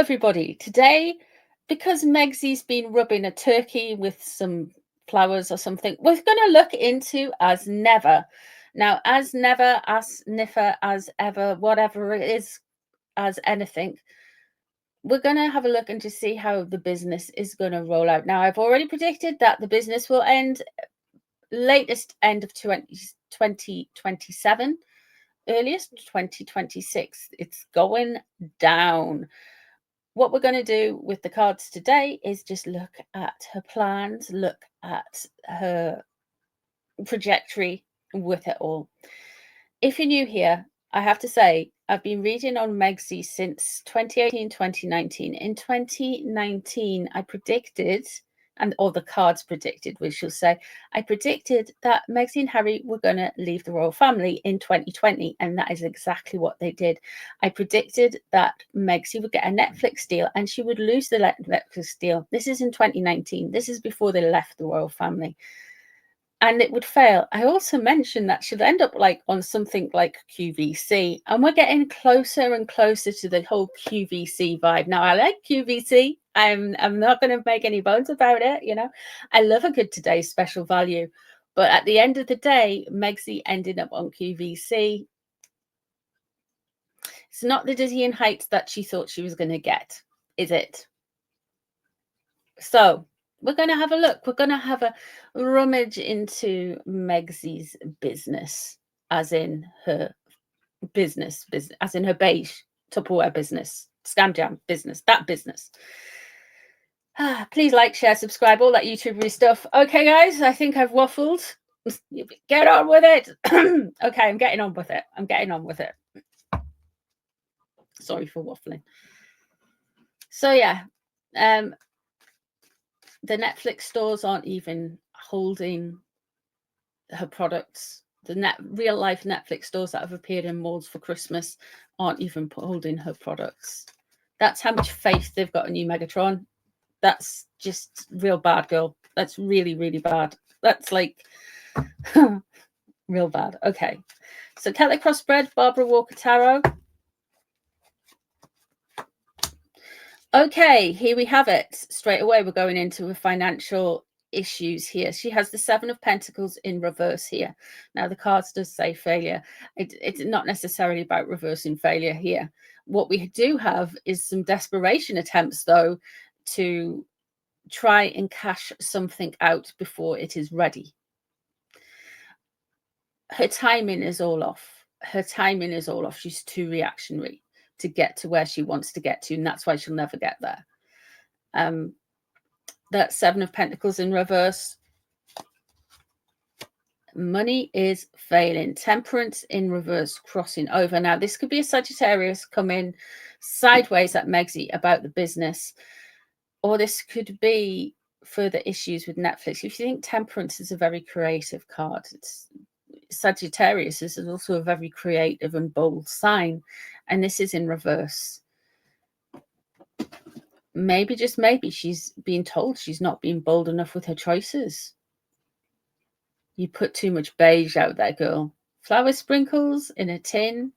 everybody. Today, because Megsy's been rubbing a turkey with some flowers or something, we're going to look into As Never. Now, As Never, As Niffer, As Ever, whatever it is, as anything, we're going to have a look and just see how the business is going to roll out. Now, I've already predicted that the business will end latest end of 2027, earliest 2026. It's going down. What we're going to do with the cards today is just look at her plans, look at her trajectory with it all. If you're new here, I have to say, I've been reading on Megsy since 2018, 2019. In 2019, I predicted, or the cards predicted, we shall say, I predicted that Megsy and Harry were going to leave the royal family in 2020, and that is exactly what they did. I predicted that Megsy would get a Netflix deal and she would lose the Netflix deal. This is in 2019. This is before they left the royal family. And it would fail. I also mentioned that she'd end up like on something like QVC, and we're getting closer and closer to the whole QVC vibe. Now, I like QVC. I'm not going to make any bones about it. You know, I love a good Today's Special Value, but at the end of the day, Megsy ended up on QVC. It's not the dizzying heights that she thought she was going to get, is it? So we're going to have a look. We're going to have a rummage into Megsy's business, as in her business, as in her beige Tupperware business, Scam Jam business, that business. Please like, share, subscribe, all that YouTubery stuff. Okay, guys, I think I've waffled. Get on with it. Okay, I'm getting on with it. I'm getting on with it. Sorry for waffling. So, yeah. The Netflix stores aren't even holding her products. The real life Netflix stores that have appeared in malls for Christmas aren't even holding her products. That's how much faith they've got in you, Megatron. That's just real bad, girl. That's really, really bad. That's like real bad. Okay. So Celtic Crossbred, Barbara Walker Tarot. Okay, here we have it. Straight away, we're going into the financial issues here. She has the Seven of Pentacles in reverse here. Now, the cards does say failure. It's not necessarily about reversing failure here. What we do have is some desperation attempts, though, to try and cash something out before it is ready. Her timing is all off. Her timing is all off. She's too reactionary to get to where she wants to get to, and that's why she'll never get there. That Seven of Pentacles in reverse. Money is failing. Temperance in reverse, crossing over. Now, this could be a Sagittarius coming sideways at Megsy about the business, or this could be further issues with Netflix. If you think Temperance is a very creative card, Sagittarius is also a very creative and bold sign, and this is in reverse. Maybe, just maybe, she's being told she's not being bold enough with her choices. You put too much beige out there, girl. Flower sprinkles in a tin.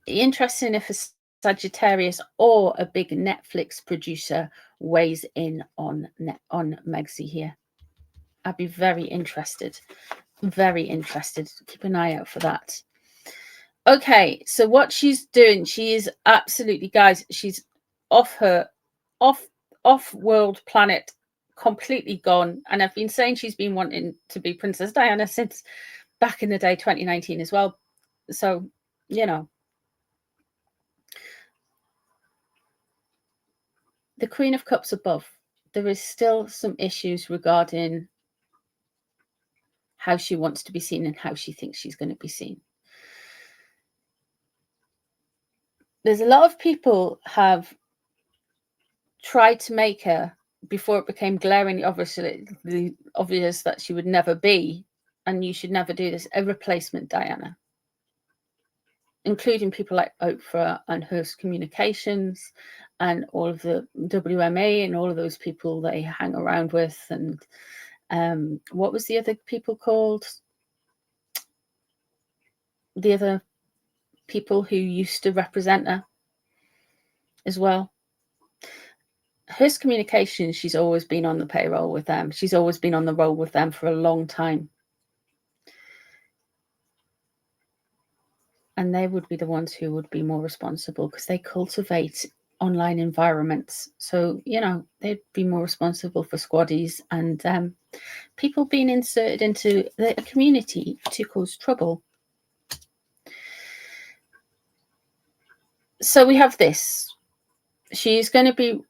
Interesting if a Sagittarius or a big Netflix producer weighs in on Megsy here. I'd be very interested. Very interested. Keep an eye out for that. Okay, so what she's doing, she is absolutely, guys, she's off-world planet, completely gone. And I've been saying she's been wanting to be Princess Diana since back in the day, 2019 as well. So, you know. The Queen of Cups above, there is still some issues regarding how she wants to be seen and how she thinks she's going to be seen. There's a lot of people have tried to make her, before it became glaringly obvious that she would never be, and you should never do this, a replacement Diana, including people like Oprah and Hearst Communications and all of the WMA and all of those people they hang around with. And what was the other people called? The other people who used to represent her as well. Hers communication, she's always been on the payroll with them. She's always been on the roll with them for a long time. And they would be the ones who would be more responsible because they cultivate online environments. So, you know, they'd be more responsible for squaddies and people being inserted into the community to cause trouble. So we have this. She's going to be,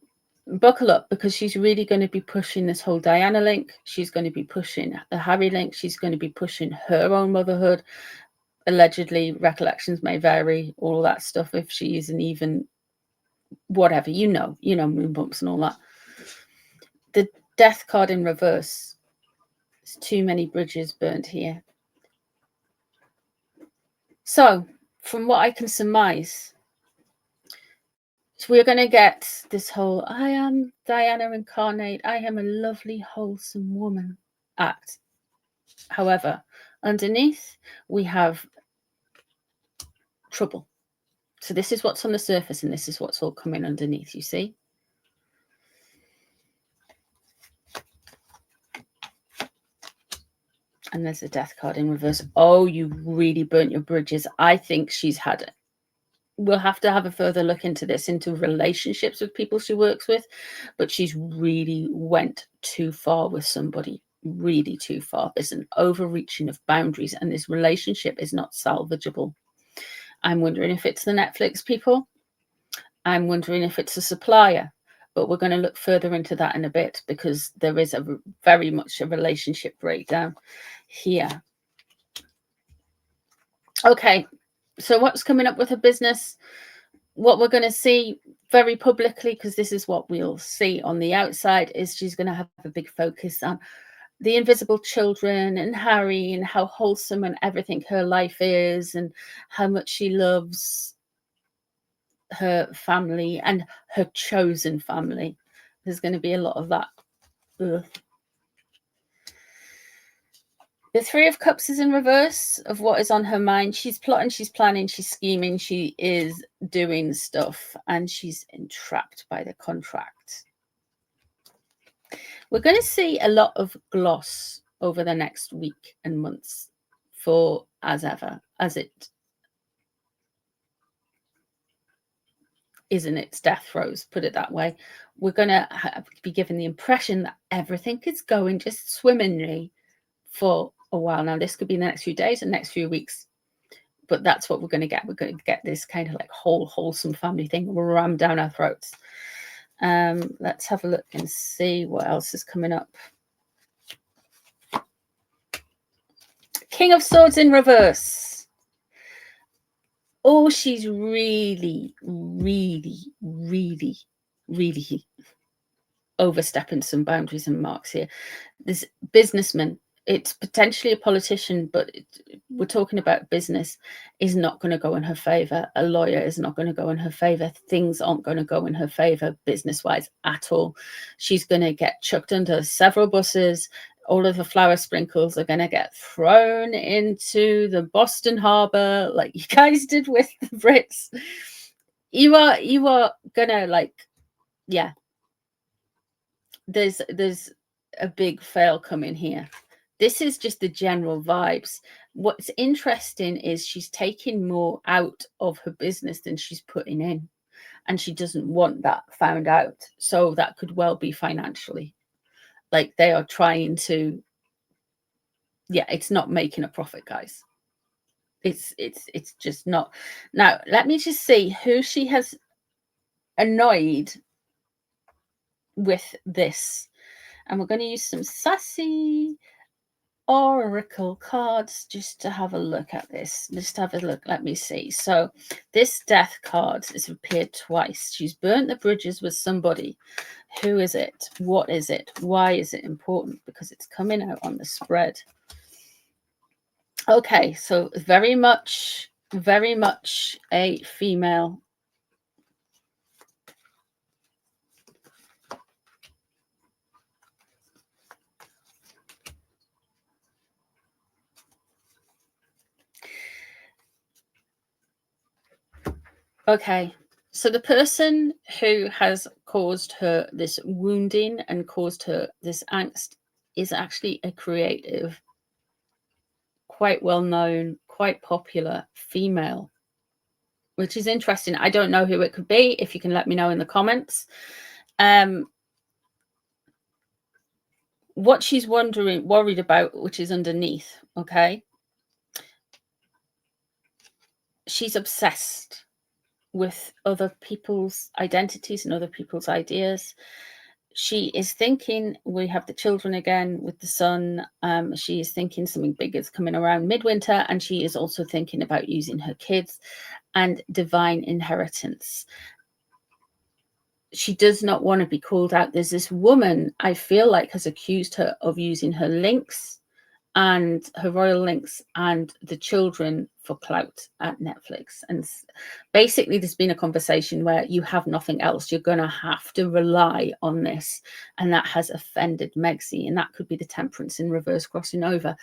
buckle up, because she's really going to be pushing this whole Diana link. She's going to be pushing the Harry link. She's going to be pushing her own motherhood. Allegedly, recollections may vary, all that stuff, if she isn't even, whatever, you know, moon bumps and all that. The death card in reverse. There's too many bridges burned here. So, from what I can surmise, so we're going to get this whole, I am Diana incarnate, I am a lovely, wholesome woman act. However, underneath, we have trouble. So this is what's on the surface, and this is what's all coming underneath, you see? And there's a death card in reverse. Oh, you really burnt your bridges. I think she's had it. We'll have to have a further look into this, into relationships with people she works with, but she's really went too far with somebody, really too far. There's an overreaching of boundaries, and this relationship is not salvageable. I'm wondering if it's the Netflix people. I'm wondering if it's a supplier, but we're going to look further into that in a bit, because there is a very much a relationship breakdown here. Okay, so what's coming up with her business? What we're going to see very publicly, because this is what we'll see on the outside, is she's going to have a big focus on the invisible children and Harry and how wholesome and everything her life is, and how much she loves her family and her chosen family. There's going to be a lot of that. Ugh. The Three of Cups is in reverse of what is on her mind. She's plotting, she's planning, she's scheming, she is doing stuff, and she's entrapped by the contract. We're going to see a lot of gloss over the next week and months for as ever, as it is in its death throes, put it that way. We're going to be given the impression that everything is going just swimmingly for a while now. This could be the next few days and next few weeks, but that's what we're going to get. We're going to get this kind of like wholesome family thing rammed down our throats. Let's have a look and see what else is coming up. King of Swords in reverse. Oh, she's really, really, really, really overstepping some boundaries and marks here. This businessman, it's potentially a politician, but we're talking about business, is not going to go in her favor. A lawyer is not going to go in her favor. Things aren't going to go in her favor business-wise at all. She's going to get chucked under several buses. All of the flower sprinkles are going to get thrown into the Boston Harbor, like you guys did with the Brits. You are gonna, like, yeah. There's a big fail coming here. This is just the general vibes. What's interesting is she's taking more out of her business than she's putting in, and she doesn't want that found out. So that could well be financially. Like, they are trying to, yeah, it's not making a profit, guys. It's just not. Now, let me just see who she has annoyed with this. And we're going to use some sassy oracle cards just to have a look at this. Just have a look. Let me see. So this death card has appeared twice. She's burnt the bridges with somebody. Who is it? What is it? Why is it important? Because it's coming out on the spread. Okay, so very much a female. Okay, so the person who has caused her this wounding and caused her this angst is actually a creative, quite well known, quite popular female, which is interesting. I don't know who it could be. If you can let me know in the comments. What she's worried about, which is underneath, okay? She's obsessed with other people's identities and other people's ideas. She is thinking, we have the children again with the son. She is thinking something big is coming around midwinter, and she is also thinking about using her kids and divine inheritance. She does not want to be called out. There's this woman, I feel like, has accused her of using her links and her royal links and the children for clout at Netflix. And basically there's been a conversation where you have nothing else, you're going to have to rely on this, and that has offended Megsy. And that could be the temperance in reverse crossing over,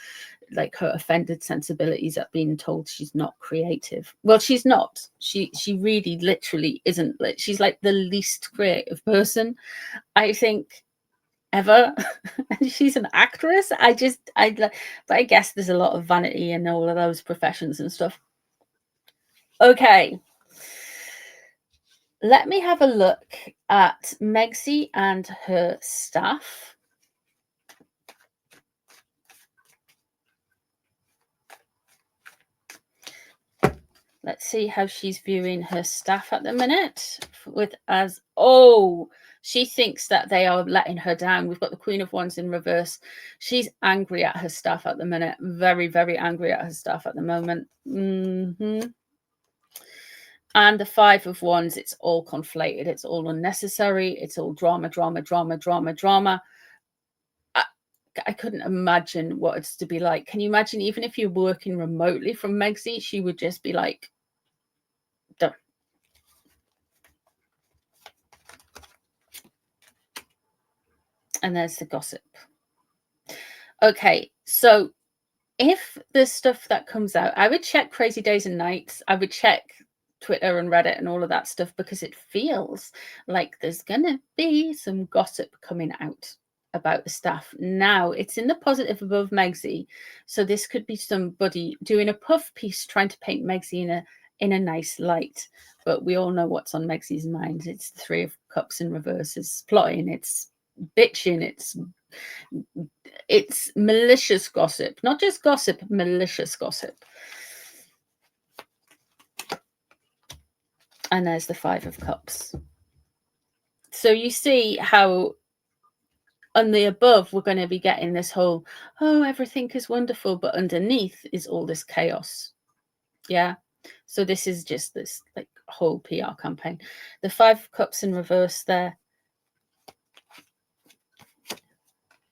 like her offended sensibilities at being told she's not creative. Well, she's not. She really literally isn't. She's like the least creative person, I think, ever. She's an actress. But I guess there's a lot of vanity in all of those professions and stuff. Okay, let me have a look at Megsy and her staff. Let's see how she's viewing her staff at the minute. She thinks that they are letting her down. We've got the Queen of Wands in reverse. She's angry at her staff at the minute. Very, very angry at her staff at the moment. And the Five of Wands, it's all conflated. It's all unnecessary. It's all drama, drama, drama, drama, drama. I couldn't imagine what it's to be like. Can you imagine, even if you're working remotely from Megsy, she would just be like, done. And there's the gossip. Okay, so if there's stuff that comes out, I would check Crazy Days and Nights. I would check Twitter and Reddit and all of that stuff, because it feels like there's gonna be some gossip coming out about the staff. Now it's in the positive above Megsy, so this could be somebody doing a puff piece trying to paint Megsy in a nice light. But we all know what's on Megsy's mind. It's the Three of Cups in reverse. It's plotting, it's bitching, it's malicious gossip. Not just gossip, malicious gossip. And there's the Five of Cups. So you see how on the above we're going to be getting this whole, oh, everything is wonderful, but underneath is all this chaos. Yeah. So this is just this like whole PR campaign. The Five of Cups in reverse there.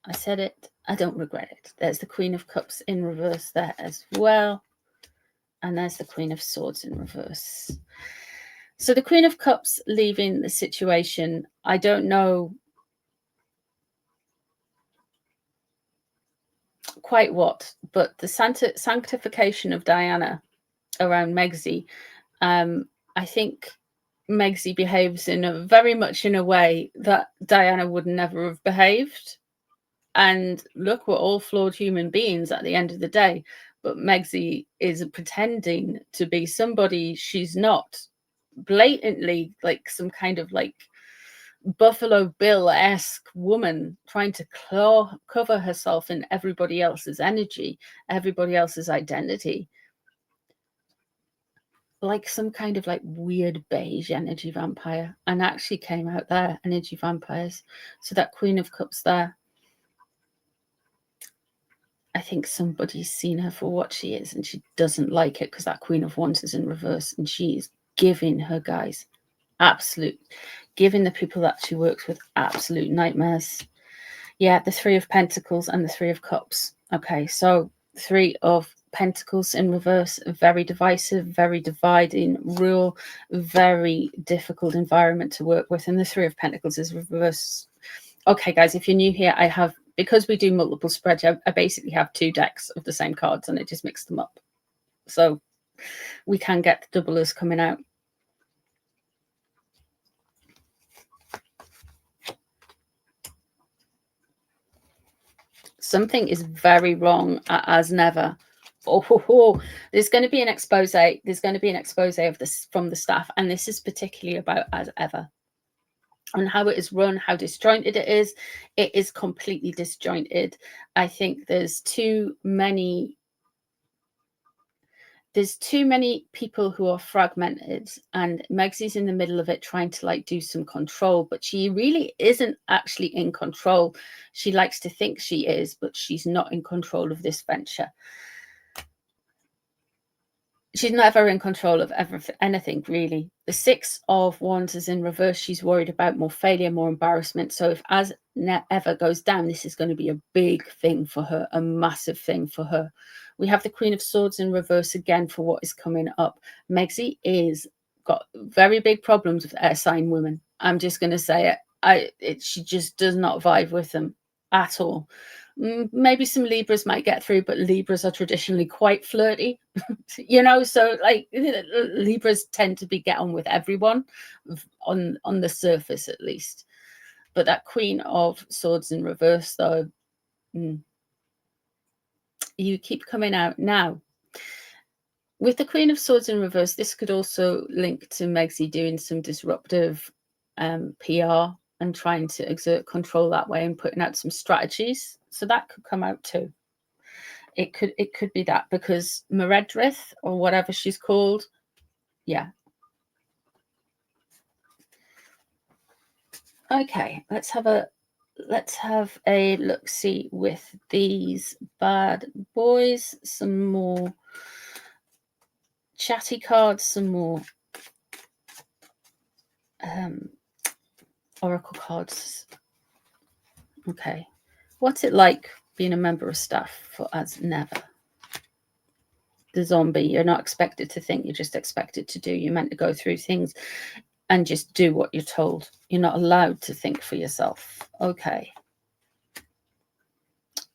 I said it. I don't regret it. There's the Queen of Cups in reverse there as well. And there's the Queen of Swords in reverse. So the Queen of Cups leaving the situation, I don't know quite what, but the sanctification of Diana around Megsy, I think Megsy behaves very much in a way that Diana would never have behaved. And look, we're all flawed human beings at the end of the day, but Megsy is pretending to be somebody she's not, blatantly like some kind of like Buffalo Bill-esque woman trying to cover herself in everybody else's energy, everybody else's identity, like some kind of like weird beige energy vampire. And actually came out there, energy vampires. So that Queen of Cups there, I think somebody's seen her for what she is, and she doesn't like it, because that Queen of Wands is in reverse, and she is giving her guys giving the people that she works with absolute nightmares. Yeah, the Three of Pentacles and the Three of Cups. Okay, so Three of Pentacles in reverse, very divisive, very dividing, rule, very difficult environment to work with. And the Three of Pentacles is reverse. Okay, guys, if you're new here, because we do multiple spreads, I basically have 2 decks of the same cards, and it just mixed them up. So we can get the doublers coming out. Something is very wrong as never. Oh, there's going to be an expose. There's going to be an expose of this from the staff, and this is particularly about as ever, and how it is run, how disjointed it is. It is completely disjointed. I think there's too many people who are fragmented, and Megsy's in the middle of it trying to like do some control, but she really isn't actually in control. She likes to think she is, but she's not in control of this venture. She's never in control of anything, really. The 6 of Wands is in reverse. She's worried about more failure, more embarrassment. So if as ever goes down, this is going to be a big thing for her, a massive thing for her. We have the Queen of Swords in reverse again for what is coming up. Megsy is got very big problems with air sign women. I'm just going to say it. She just does not vibe with them at all. Maybe some Libras might get through, but Libras are traditionally quite flirty, you know, so like Libras tend to get on with everyone on the surface at least. But that Queen of Swords in reverse, though, you keep coming out now. With the Queen of Swords in reverse, this could also link to Megsy doing some disruptive PR and trying to exert control that way and putting out some strategies. So that could come out too. It could be that, because Meredith or whatever she's called, yeah. Okay, let's have a look-see with these bad boys. Some more chatty cards, some more oracle cards. Okay, what's it like being a member of staff for as never? The zombie, you're not expected to think, you're just expected to do. You're meant to go through things and just do what you're told. You're not allowed to think for yourself. Okay.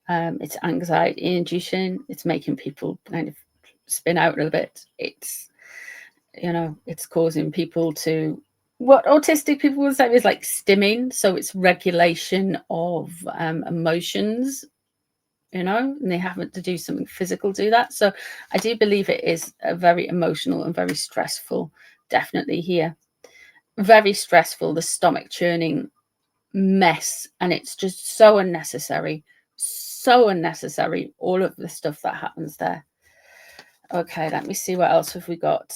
It's anxiety inducing. It's making people kind of spin out a little bit. It's, you know, it's causing people to, what autistic people would say is like stimming. So it's regulation of emotions, you know, and they haven't to do something physical to do that. So I do believe it is a very emotional and very stressful, definitely here. Very stressful, the stomach churning mess, and it's just so unnecessary, all of the stuff that happens there. Okay, let me see, what else have we got?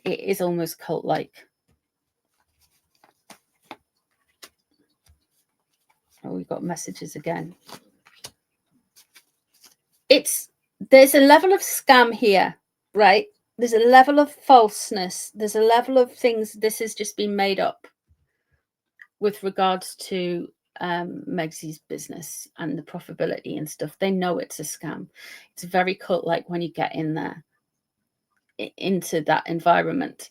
It is almost cult-like. Oh, we've got messages again. There's a level of scam here, right? There's a level of falseness. There's a level of things. This has just been made up with regards to Megsy's business and the profitability and stuff. They know it's a scam. It's very cult-like when you get in there, into that environment.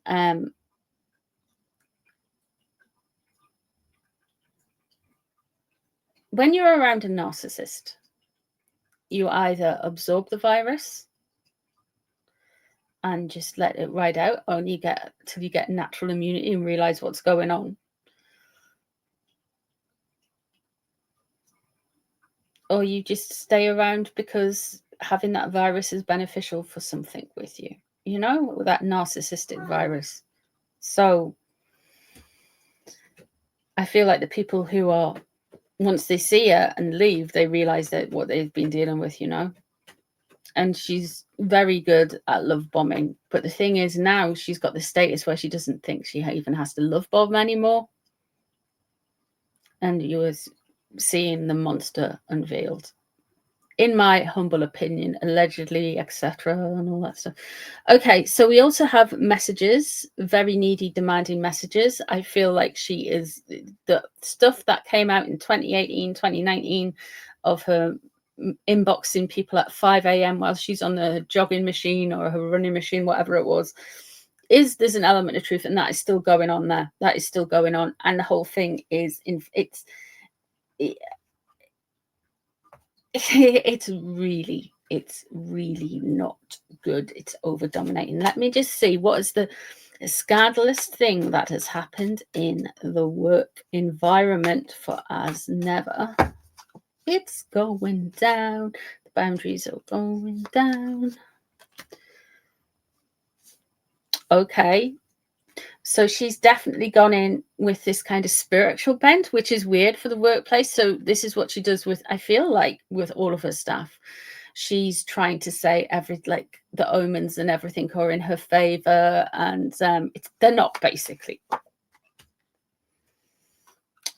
When you're around a narcissist, you either absorb the virus and just let it ride out, or you get till you get natural immunity and realize what's going on. Or you just stay around because having that virus is beneficial for something with you, you know, that narcissistic virus. So I feel like the people who are, once they see her and leave, they realize that what they've been dealing with, you know. And she's very good at love bombing. But the thing is, now she's got the status where she doesn't think she even has to love bomb anymore. And you was seeing the monster unveiled, in my humble opinion, allegedly, etc., and all that stuff. Okay, so we also have messages, very needy, demanding messages. I feel like she is the stuff that came out in 2018, 2019 of her inboxing people at 5 a.m. while she's on the jogging machine or her running machine, whatever it was. There's an element of truth, and that is still going on there. That is still going on, and the whole thing is it's really not good. It's over dominating. Let me just see, what is the A scandalous thing that has happened in the work environment for as never. It's going down. The boundaries are going down. Okay. So she's definitely gone in with this kind of spiritual bent, which is weird for the workplace. So this is what she does with, I feel like, with all of her staff. She's trying to say like the omens and everything are in her favor, and they're not, basically.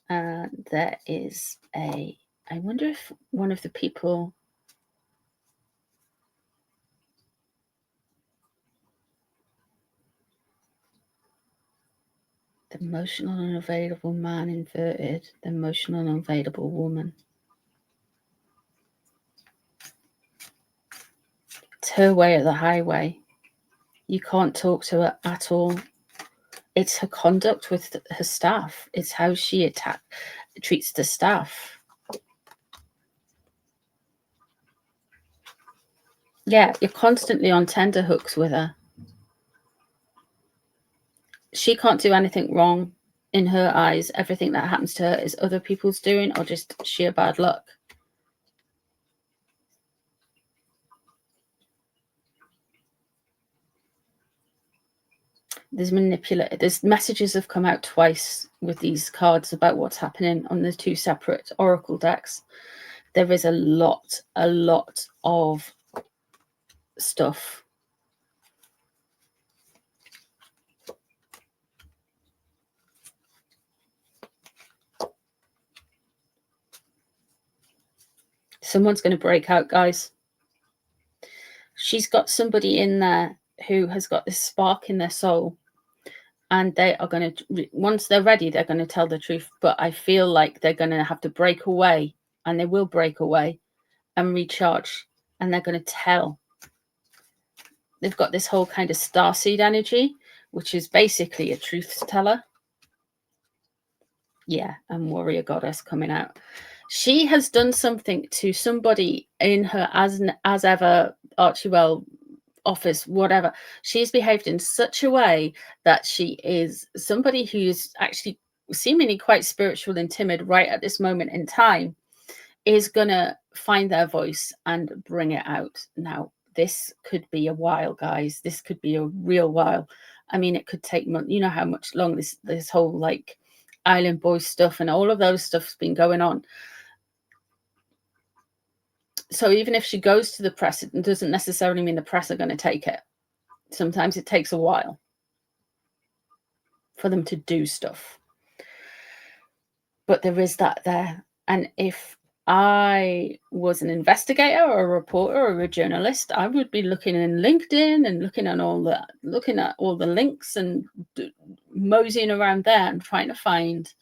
There is I wonder if one of the people, the emotional and unavailable man inverted, the emotional and unavailable woman. It's her way or the highway. You can't talk to her at all. It's her conduct with her staff. It's how she treats the staff. Yeah, you're constantly on tenterhooks with her. She can't do anything wrong in her eyes. Everything that happens to her is other people's doing or just sheer bad luck. There's messages have come out twice with these cards about what's happening on the two separate oracle decks. There is a lot of stuff. Someone's going to break out, guys. She's got somebody in there who has got this spark in their soul, and they are going to, once they're ready, they're going to tell the truth. But I feel like they're going to have to break away, and they will break away and recharge, and they're going to tell. They've got this whole kind of starseed energy, which is basically a truth teller. Yeah, and warrior goddess coming out. She has done something to somebody in her as ever Archewell office, whatever. She's behaved in such a way that she is somebody who's actually seemingly quite spiritual and timid right at this moment in time, is gonna find their voice and bring it out. Now, this could be a while, guys. This could be a real while. I mean, it could take months. You know how much long this whole like Island Boys stuff and all of those stuff's been going on. So even if she goes to the press, it doesn't necessarily mean the press are going to take it. Sometimes it takes a while for them to do stuff. But there is that there. And if I was an investigator or a reporter or a journalist, I would be looking in LinkedIn and looking at all the links and moseying around there and trying to find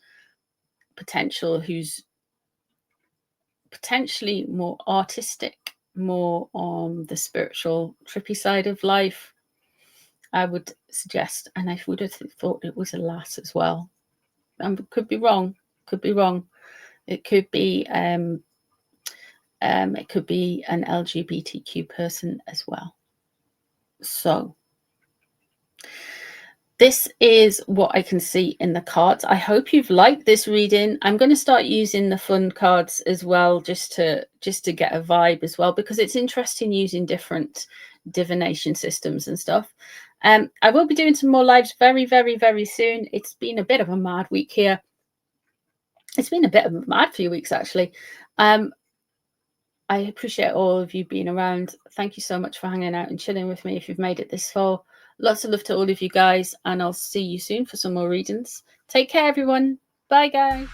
potential who's potentially more artistic, more on the spiritual, trippy side of life. I would suggest, and I would have thought it was a lass as well. Could be wrong. Could be wrong. It could be an LGBTQ person as well. So this is what I can see in the cards. I hope you've liked this reading. I'm going to start using the fun cards as well, just to get a vibe as well, because it's interesting using different divination systems and stuff. I will be doing some more lives very, very, very soon. It's been a bit of a mad week here. It's been a bit of a mad few weeks, actually. I appreciate all of you being around. Thank you so much for hanging out and chilling with me if you've made it this far. Lots of love to all of you guys, and I'll see you soon for some more readings. Take care, everyone. Bye, guys.